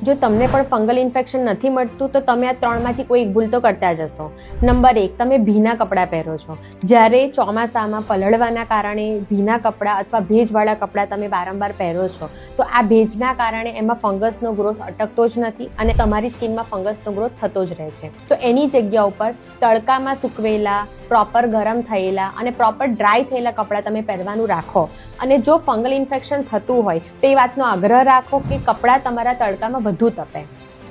જો તમને પણ ફંગલ ઇન્ફેક્શન નથી મળતું તો તમે આ ત્રણમાંથી કોઈ એક ભૂલ તો કરતા જ હશો. નંબર 1, તમે ભીના કપડાં પહેરો છો. જ્યારે ચોમાસામાં પલળવાના કારણે ભીના કપડાં અથવા ભેજવાળા કપડાં તમે વારંવાર પહેરો છો તો આ ભેજના કારણે એમાં ફંગસનો ગ્રોથ અટકતો જ નથી અને તમારી સ્કિનમાં ફંગસનો ગ્રોથ થતો જ રહે છે. તો એની જગ્યા ઉપર તડકામાં સૂકવેલા, પ્રોપર ગરમ થયેલા અને પ્રોપર ડ્રાય થયેલા કપડાં તમે પહેરવાનું રાખો. અને જો ફંગલ ઇન્ફેક્શન થતું હોય તો એ વાતનો આગ્રહ રાખો કે કપડાં તમારા તડકામાં વધુ તપે.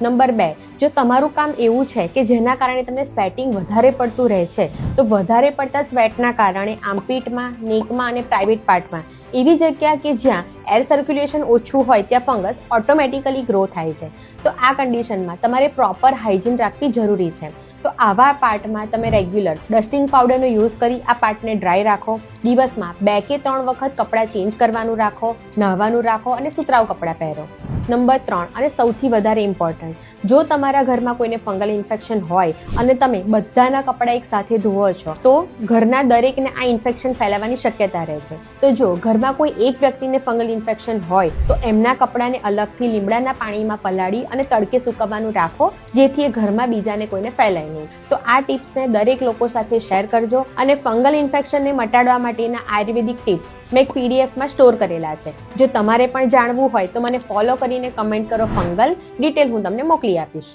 નંબર 2, જો તમારું કામ એવું છે કે જેના કારણે તમને સ્વેટિંગ વધારે પડતું રહે છે તો વધારે પડતા સ્વેટના કારણે આર્મપીટમાં, નેકમાં અને પ્રાઇવેટ પાર્ટમાં એવી જગ્યા કે જ્યાં એર સર્ક્યુલેશન ઓછું હોય ત્યાં ફંગસ ઓટોમેટિકલી ગ્રો થાય છે. તો આ કન્ડિશનમાં તમારે પ્રોપર હાઇજીન રાખવી જરૂરી છે. તો આવા પાર્ટમાં તમે રેગ્યુલર ડસ્ટિંગ પાવડરનો યુઝ કરી આ પાર્ટને ડ્રાય રાખો. દિવસમાં 2 કે 3 વખત કપડાં ચેન્જ કરવાનું રાખો, નહાવાનું રાખો અને સુતરાઉ કપડાં પહેરો. નંબર 3 અને સૌથી વધારે ઇમ્પોર્ટન્ટ, જો તમારા ઘરમાં કોઈને ફંગલ ઇન્ફેક્શન હોય અને તમે બધાના કપડાં એક સાથે ધુવો છો તો ઘરના દરેકને આ ઇન્ફેક્શન ફેલાવવાની શક્યતા રહે છે. તો જો ઘરમાં કોઈ એક વ્યક્તિને ફંગલ ઇન્ફેક્શન હોય તો એમના કપડાને અલગથી લીમડાના પાણીમાં પલાળી અને તડકે સૂકવવાનું રાખો જેથી એ ઘરમાં બીજાને કોઈને ફેલાય નહીં. તો આ ટિપ્સને દરેક લોકો સાથે શેર કરજો અને ફંગલ ઇન્ફેક્શનને મટાડવા માટેના આયુર્વેદિક ટિપ્સ મેં એક પીડીએફમાં સ્ટોર કરેલા છે. જો તમારે પણ જાણવું હોય તો મને ફોલો કરીને કમેન્ટ કરો ફંગલ, ડિટેલ હું તમને મોકલી આપીશ.